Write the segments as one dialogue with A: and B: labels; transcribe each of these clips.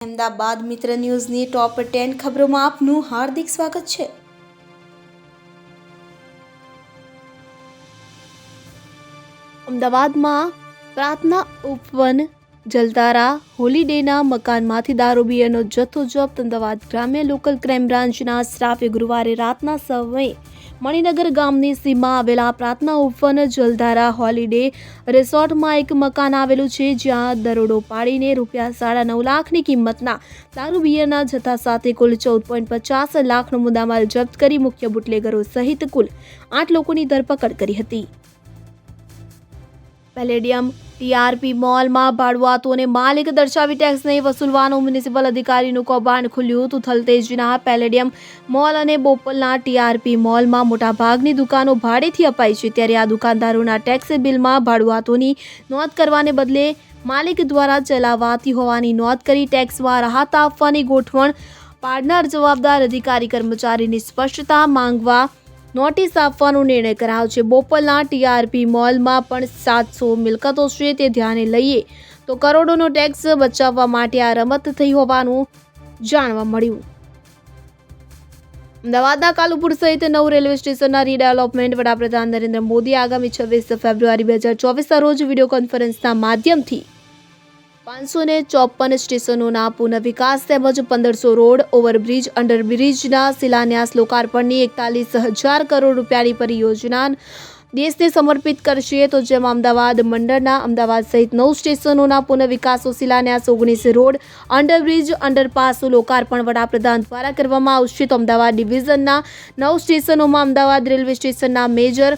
A: અમદાવાદ મિત્ર ન્યૂઝની ટોપ 10 ખબરોમાં આપનું હાર્દિક સ્વાગત છે। અમદાવાદમાં પ્રાર્થના ઉપવન જલધારા હોલીડેના મકાનમાંથી દારૂ બિયરનો જથ્થો જપ્ત। અમદાવાદ ગ્રામ્ય લોકલ ક્રાઇમ બ્રાન્ચના સ્ટાફે ગુરુવારે રાતના સમયે મણિનગર ગામની સીમમાં આવેલા પ્રાર્થના ઉપવન જલધારા હોલીડે રિસોર્ટમાં એક મકાન આવેલું છે, જ્યાં દરોડો પાડીને ₹9.5 લાખની કિંમતના દારૂ બિયરના જથ્થા સાથે કુલ 14.50 લાખનો મુદ્દામાલ જપ્ત કરી મુખ્ય બુટલેગરો સહિત કુલ 8 લોકોની ધરપકડ કરી હતી। પેલેડિયમ ટીઆરપી મોલમાં ભાડુઆતોને માલિક દર્શાવી ટેક્સ નહીં વસૂલવાનું મ્યુનિસિપલ અધિકારીનું કૌભાંડ ખુલ્યું। તુથલતેજના પેલેડિયમ મોલ અને બોપલના ટીઆરપી મોલમાં મોટાભાગની દુકાનો ભાડેથી અપાઈ છે, ત્યારે આ દુકાનદારોના ટેક્સ બિલમાં ભાડુઆતોની નોંધ કરવાને બદલે માલિક દ્વારા ચલાવાતી હોવાની નોંધ કરી ટેક્સમાં રાહત આપવાની ગોઠવણ પાડનાર જવાબદાર અધિકારી કર્મચારીની સ્પષ્ટતા માંગવા નોટિસ આપવાનો નિર્ણય કરાયો છે। બોપલના ટીઆરપી મોલમાં પણ 700 મિલકતો છે, તે ધ્યાને લઈએ તો કરોડોનો ટેક્સ બચાવવા માટે આ રમત થઈ હોવાનું જાણવા મળ્યું। અમદાવાદના કાલુપુર સહિત 9 રેલવે સ્ટેશનના રીડેવલપમેન્ટ વડાપ્રધાન નરેન્દ્ર મોદી આગામી 26 ફેબ્રુઆરી 2024 રોજ વિડીયો કોન્ફરન્સના માધ્યમથી 554 સ્ટેશનોના પુનઃવિકાસ તેમજ 1500 રોડ ઓવરબ્રિજ અંડરબ્રિજના શિલાન્યાસ લોકાર્પણની 41,000 કરોડ રૂપિયાની પરિયોજના દેશને સમર્પિત કરશે। તો જેમાં અમદાવાદ મંડળના અમદાવાદ સહિત 9 સ્ટેશનોના પુનઃવિકાસો શિલાન્યાસ 19 રોડ અંડરબ્રિજ અંડરપાસનું લોકાર્પણ વડાપ્રધાન દ્વારા કરવામાં આવશે। તો અમદાવાદ ડિવિઝનના 9 સ્ટેશનોમાં અમદાવાદ રેલવે સ્ટેશનના મેજર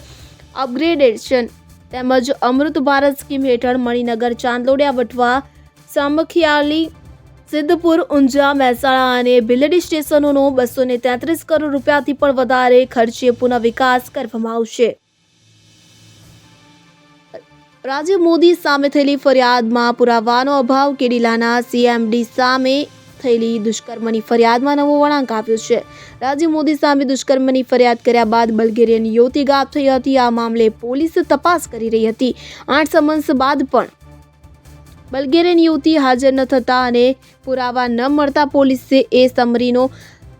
A: અપગ્રેડેશન તેમજ અમૃત ભારત સ્કીમ હેઠળ મણિનગર ચાંદલોડિયા વટવા સામખિયાળી સિદ્ધપુર ઊંઝા મહેસાણા અને ભીલડી સ્ટેશનોનો 233 કરોડ રૂપિયાથી પણ વધારે ખર્ચે પુનઃવિકાસ કરવામાં આવશે। રાજીવ મોદી સામે થયેલી ફરિયાદમાં પુરાવાનો અભાવ, કેડિલાના સીએમડી સામે થયેલી દુષ્કર્મની ફરિયાદમાં નવો વળાંક આવ્યો છે। રાજીવ મોદી સામે દુષ્કર્મની ફરિયાદ કર્યા બાદ બલ્ગેરિયન યુવતી ગાયબ થઈ હતી। આ મામલે પોલીસ તપાસ કરી રહી હતી। 8 સમન્સ બાદ પણ બલ્ગેરિયન યુવતી હાજર ન થતા અને પુરાવા ન મળતા પોલીસે એ સમરીનો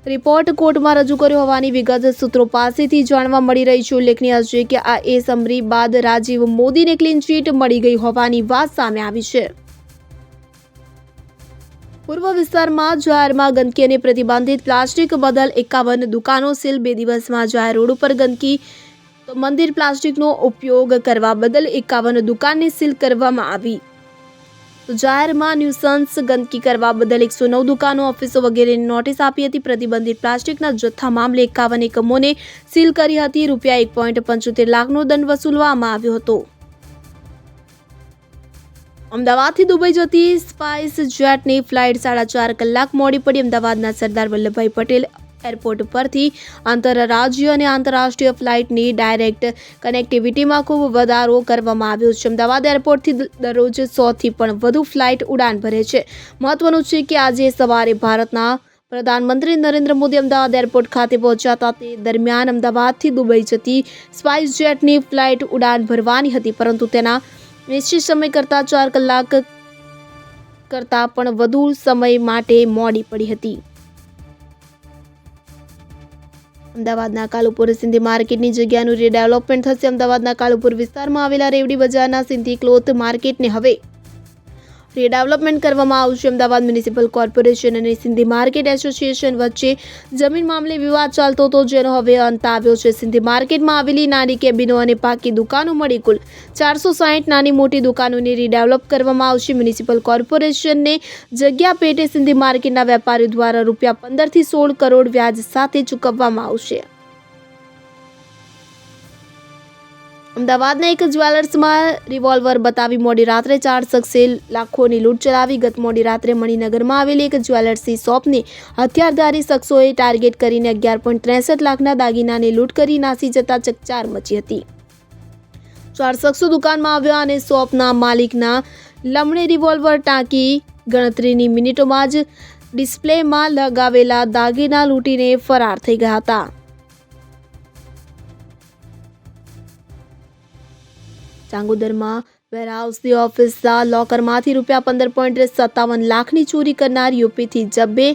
A: રિપોર્ટ કોર્ટમાં રજૂ કર્યો હોવાની વિગત સૂત્રો પાસેથી જાણવા મળી રહી છે। ઉલ્લેખનીય છે કે આ એ સમરી બાદ રાજીવ મોદીને ક્લીન ચીટ મળી ગઈ હોવાની વાત સામે આવી છે। પૂર્વ વિસ્તારમાં જાહેરમાં ગંદકી અને પ્રતિબંધિત પ્લાસ્ટિક બદલ 51 દુકાનો સીલ। 2 દિવસમાં જાહેર રોડ ઉપર ગંદકી તો મંદિર પ્લાસ્ટિકનો ઉપયોગ કરવા બદલ 51 દુકાનને સીલ કરવામાં આવી। તો જાહેરમાં ન્યુસન્સ ગંદકી કરવા બદલ 109 દુકાનો, ઓફિસો વગેરેને નોટિસ આપી હતી। પ્રતિબંધિત પ્લાસ્ટિકના જથ્થા મામલે 51 એકમોને સીલ કરી હતી। ₹1.75 લાખનો દંડ વસૂલવામાં આવ્યો હતો। અમદાવાદથી દુબઈ જતી સ્પાઇસ જેટની ફ્લાઇટ 4.5 કલાક મોડી પડી। અમદાવાદના સરદાર વલ્લભભાઈ પટેલ એરપોર્ટ પરથી આંતરરાજ્ય અને આંતરરાષ્ટ્રીય ફ્લાઇટની ડાયરેક્ટ કનેક્ટિવિટીમાં ખૂબ વધારો કરવામાં આવ્યો છે। અમદાવાદ એરપોર્ટથી દરરોજ 100થી પણ વધુ ફ્લાઇટ ઉડાન ભરે છે। મહત્વનું છે કે આજે સવારે ભારતના પ્રધાનમંત્રી નરેન્દ્ર મોદી અમદાવાદ એરપોર્ટ ખાતે પહોંચ્યા હતા। તે દરમિયાન અમદાવાદથી દુબઈ જતી સ્પાઇસ જેટની ફ્લાઇટ ઉડાન ભરવાની હતી, પરંતુ તેના નિશ્ચિત સમય કરતાં 4 કલાક કરતાં પણ વધુ સમય માટે મોડી પડી હતી। અમદાવાદના કાલુપુર સિંધી માર્કેટની જગ્યાનું રીડેવલપમેન્ટ થશે। અમદાવાદના કાલુપુર વિસ્તારમાં આવેલા રેવડી બજારના સિંધી ક્લોથ માર્કેટને હવે રીડેવલપમેન્ટ કરવામાં આવશે। અમદાવાદ મ્યુનિસિપલ કોર્પોરેશન અને સિંધી માર્કેટ એસોસિએશન વચ્ચે જમીન મામલે વિવાદ ચાલતો હતો, જેનો હવે અંત આવ્યો છે। સિંધી માર્કેટમાં આવેલી નાની કેબિનો અને પાકી દુકાનો મળી કુલ 460 નાની મોટી દુકાનોને રીડેવલપ કરવામાં આવશે। મ્યુનિસિપલ કોર્પોરેશનને જગ્યા પેટે સિંધી માર્કેટના વેપારીઓ દ્વારા ₹15 થી 16 કરોડ વ્યાજ સાથે ચૂકવવામાં આવશે। અમદાવાદના એક જ્વેલર્સમાં રિવોલ્વર બતાવી મોડી રાત્રે 4 શખ્સે લાખોની લૂંટ ચલાવી। ગત મોડી રાત્રે મણિનગરમાં આવેલી એક જ્વેલર્સની શોપને હથિયારધારી શખ્સોએ ટાર્ગેટ કરીને 11.63 લાખના દાગીનાની લૂંટ કરી નાસી જતા ચકચાર મચી હતી। 4 શખ્સો દુકાનમાં આવ્યા અને શોપના માલિકના લમણે રિવોલ્વર ટાંકી ગણતરીની મિનિટોમાં જ ડિસ્પ્લેમાં લગાવેલા દાગીના લૂંટીને ફરાર થઈ ગયા હતા। ચાંગોદરમાં વેરહાઉસની ઓફિસના લોકરમાંથી ₹15.57 લાખની ચોરી કરનાર યુપીથી જબ્બે.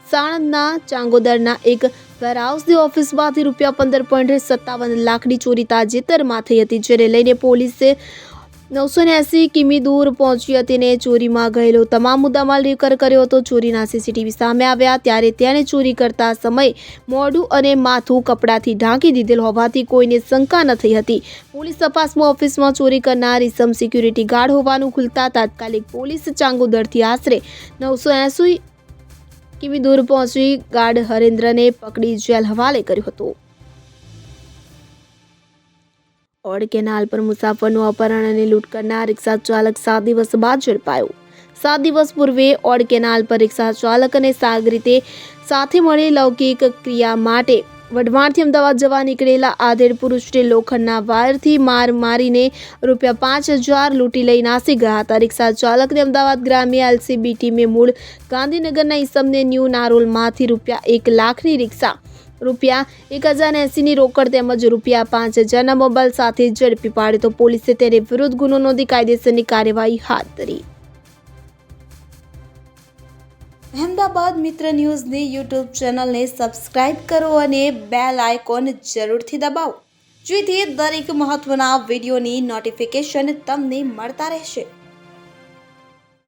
A: સાણંદના ચાંગોદરના એક વેરહાઉસની ઓફિસમાંથી ₹15.57 લાખની ચોરી તાજેતરમાં થઈ હતી, જેને લઈને પોલીસે 980 કિમી દૂર પહોંચી હતી અને ચોરીમાં ગયેલો તમામ મુદ્દામાલ રિકવર કર્યો હતો. ચોરીના સીસીટીવી સામે આવ્યા ત્યારે તેણે ચોરી કરતા સમયે મોઢું અને માથું કપડાથી ઢાંકી દીધેલ હોવાથી કોઈને શંકા ન થઈ હતી. પોલીસ તપાસમાં ઓફિસમાં ચોરી કરનાર ઇસમ સિક્યુરિટી ગાર્ડ હોવાનું ખુલતા તાત્કાલિક પોલીસ ચાંગોદરથી આશરે 980 કિમી દૂર પહોંચી ગાર્ડ હરેન્દ્રને પકડી જેલ હવાલે કર્યો હતો. ઓડ કેનાલ પર મુસાફરનું અપહરણ અને લૂંટ કરનાર રિક્ષા ચાલક 7 દિવસ બાદ ઝડપાયો. 7 દિવસ પૂર્વે ઓડ કેનાલ પર રિક્ષા ચાલક અને સાગરીતે સાથે મળી લૌકિક ક્રિયા માટે વઢવાણથી અમદાવાદ જવા નીકળેલા આધેડ પુરુષને લોખંડના વાયરથી માર મારીને ₹5,000 લૂંટી લઈ નાસી ગયા હતા. રિક્ષા ચાલકને અમદાવાદ ગ્રામ્ય એલસીબી ટીમે મૂળ ગાંધીનગરના ઈસમને ન્યૂ નારોલમાંથી ₹1 લાખની રિક્ષા, ₹1,080ની રોકડ તેમજ ₹5,000ના મોબાઈલ સાથે ઝડપી પાડ્યો તો પોલીસે તેને વિરુદ્ધ ગુનો નોંધી કાયદેસરની કાર્યવાહી હાથ ધરી. અહેમદાબાદ મિત્ર ન્યૂઝની યુટ્યુબ ચેનલને સબસ્ક્રાઇબ કરો અને બેલ આઇકોન જરૂરથી દબાવો, જેથી દરેક મહત્વના વિડીયોની નોટિફિકેશન તમને મળતા રહેશે.